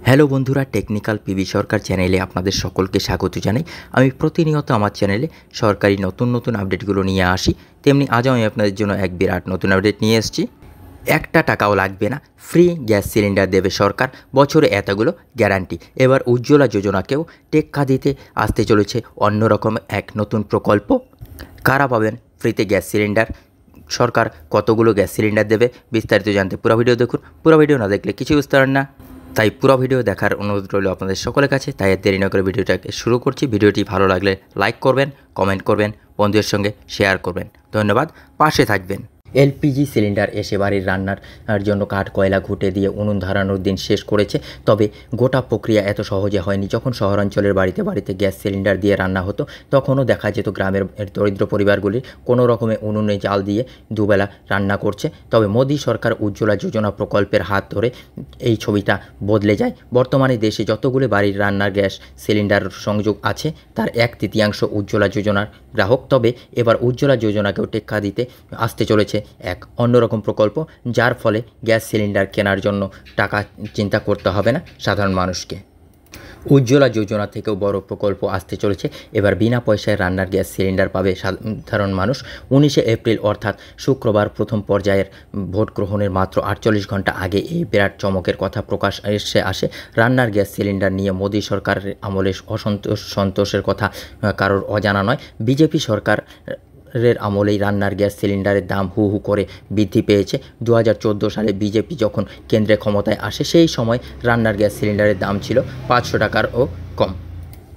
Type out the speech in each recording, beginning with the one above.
Hello বন্ধুরা, technical PB সরকার চ্যানেলে আপনাদের সকলকে স্বাগত জানাই। আমি প্রতিনিয়ত আমার চ্যানেলে সরকারি নতুন আপডেটগুলো নিয়ে আসি। তেমনি আজও আমি আপনাদের জন্য এক বিরাট নতুন আপডেট নিয়ে এসেছি। একটা টাকাও লাগবে না, ফ্রি গ্যাস সিলিন্ডার দেবে সরকার, বছরে এতগুলো গ্যারান্টি। এবার উজ্জ্বলা যোজনাকেও টেক্কা দিতে আসতে চলেছে অন্যরকম এক নতুন প্রকল্প। কারা পাবেন ফ্রিতে গ্যাস সিলিন্ডার, সরকার কতগুলো গ্যাস সিলিন্ডার দেবে, বিস্তারিত জানতে পুরো ভিডিও দেখুন। পুরো ভিডিও না দেখলে কিছুই বুঝতে পারেন না, তাই পুরো ভিডিও দেখার অনুরোধ রইল আপনাদের সকলের কাছে। তাই দেরি না করে ভিডিওটাকে শুরু করছি। ভিডিওটি ভালো লাগলে লাইক করবেন, কমেন্ট করবেন, বন্ধুদের সঙ্গে শেয়ার করবেন। ধন্যবাদ, পাশে থাকবেন। এলপিজি সিলিন্ডার এসে বাড়ির রান্নার জন্য কাঠ কয়লা ঘুঁটে দিয়ে উনুন ধরানোর দিন শেষ করেছে। তবে গোটা প্রক্রিয়া এত সহজে হয়নি। যখন শহরাঞ্চলের বাড়িতে বাড়িতে গ্যাস সিলিন্ডার দিয়ে রান্না হতো, তখনও দেখা যেত গ্রামের দরিদ্র পরিবারগুলির কোনো রকমে উনুনে জাল দিয়ে দুবেলা রান্না করছে। তবে মোদী সরকার উজ্জ্বলা যোজনা প্রকল্পের হাত ধরে এই ছবিটা বদলে যায়। বর্তমানে দেশে যতগুলো বাড়ির রান্নার গ্যাস সিলিন্ডার সংযোগ আছে, তার 1/3 উজ্জ্বলা যোজনার গ্রাহক। তবে এবার উজ্জ্বলা যোজনাকেও টেক্কা দিতে আসতে চলেছে এক অন্যরকম প্রকল্প, যার ফলে গ্যাস সিলিন্ডার কেনার জন্য টাকা চিন্তা করতে হবে না সাধারণ মানুষকে। উজ্জ্বলা যোজনা থেকেও বড় প্রকল্প আসতে চলেছে। এবার বিনা পয়সায় রান্নার গ্যাস সিলিন্ডার পাবে সাধারণ মানুষ। 19শে এপ্রিল অর্থাৎ শুক্রবার প্রথম পর্যায়ের ভোট গ্রহণের মাত্র 48 ঘন্টা আগে এই বিরাট চমকের কথা প্রকাশ আসে। রান্নার গ্যাস সিলিন্ডার নিয়ে মোদী সরকারের আমলে সন্তোষের কথা কারোর অজানা নয়। বিজেপি সরকার আমলেই রান্নার গ্যাস সিলিন্ডারের দাম হু হু করে বৃদ্ধি পেয়েছে। 2014 সালে বিজেপি যখন কেন্দ্রে ক্ষমতায় আসে, সেই সময় রান্নার গ্যাস সিলিন্ডারের দাম ছিল 500 টাকারও কম।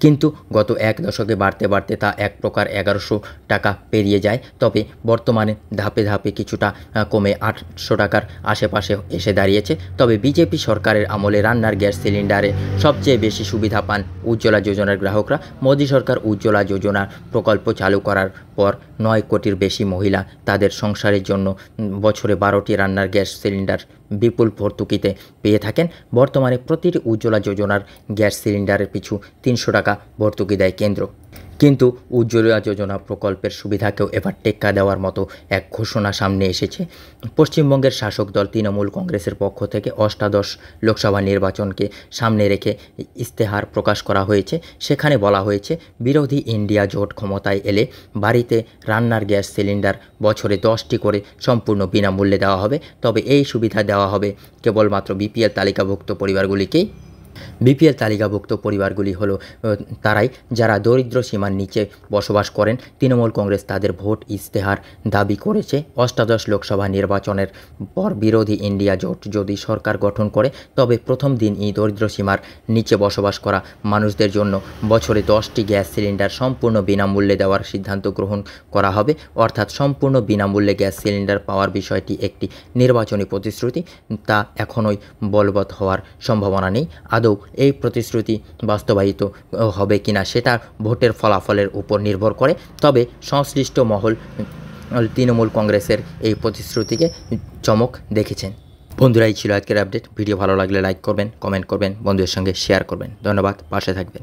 কিন্তু গত এক দশকে বাড়তে বাড়তে তা এক প্রকার 1100 টাকা পেরিয়ে যায়। তবে বর্তমানে ধাপে ধাপে কিছুটা কমে 800 টাকার আশেপাশে এসে দাঁড়িয়েছে। তবে বিজেপি সরকারের আমলে রান্নার গ্যাস সিলিন্ডারে সবচেয়ে বেশি সুবিধা পান উজ্জ্বলা যোজনার গ্রাহকরা। মোদী সরকার উজ্জ্বলা যোজনা প্রকল্প চালু করার পর 9 কোটির বেশি মহিলা তাদের সংসারের জন্য বছরে 12টি রান্নার গ্যাস সিলিন্ডার বিপুল ভর্তুকিতে পেয়ে থাকেন। বর্তমানে প্রতিটি উজ্জ্বলা যোজনার গ্যাস সিলিন্ডারের পিছু 300 টাকা ভর্তুকি দেয় কেন্দ্র। কিন্তু উজ্জ্বলা যোজনা প্রকল্পের সুবিধাকেও এবার টেক্কা দেওয়ার মতো এক ঘোষণা সামনে এসেছে। পশ্চিমবঙ্গের শাসক দল তৃণমূল কংগ্রেসের পক্ষ থেকে অষ্টাদশ লোকসভা নির্বাচনকে সামনে রেখে ইস্তেহার প্রকাশ করা হয়েছে। সেখানে বলা হয়েছে, বিরোধী ইন্ডিয়া জোট ক্ষমতায় এলে বাড়িতে রান্নার গ্যাস সিলিন্ডার বছরে 10টি করে সম্পূর্ণ বিনামূল্যে দেওয়া হবে। তবে এই সুবিধা দেওয়া হবে কেবলমাত্র বিপিএল তালিকাভুক্ত পরিবারগুলিকেই। বিপিএল তালিকাভুক্ত পরিবারগুলি হলো তারাই যারা দরিদ্র সীমার নিচে বসবাস করেন। তৃণমূল কংগ্রেস তাদের ভোট ইস্তেহার দাবি করেছে। অষ্টাদশ লোকসভা নির্বাচনের পর বিরোধী ইন্ডিয়া জোট যদি সরকার গঠন করে, তবে প্রথম দিনই দরিদ্র সীমার নিচে বসবাস করা মানুষদের জন্য বছরে 10টি গ্যাস সিলিন্ডার সম্পূর্ণ বিনামূল্যে দেওয়ার সিদ্ধান্ত গ্রহণ করা হবে। অর্থাৎ সম্পূর্ণ বিনামূল্যে গ্যাস সিলিন্ডার পাওয়ার বিষয়টি একটি নির্বাচনী প্রতিশ্রুতি, তা এখনোই বলবৎ হওয়ার সম্ভাবনা নেই। আদৌ এই প্রতিশ্রুতি বাস্তবায়িত হবে কিনা সেটা ভোটের ফলাফলের উপর নির্ভর করে। তবে সংশ্লিষ্ট মহল তৃণমূল কংগ্রেসের এই প্রতিশ্রুতিকে চমক দেখেছেন। বন্ধুরা, এই ছিল আজকের আপডেট। ভিডিও ভালো লাগলে লাইক করবেন, কমেন্ট করবেন, বন্ধুদের সঙ্গে শেয়ার করবেন। ধন্যবাদ, পাশে থাকবেন।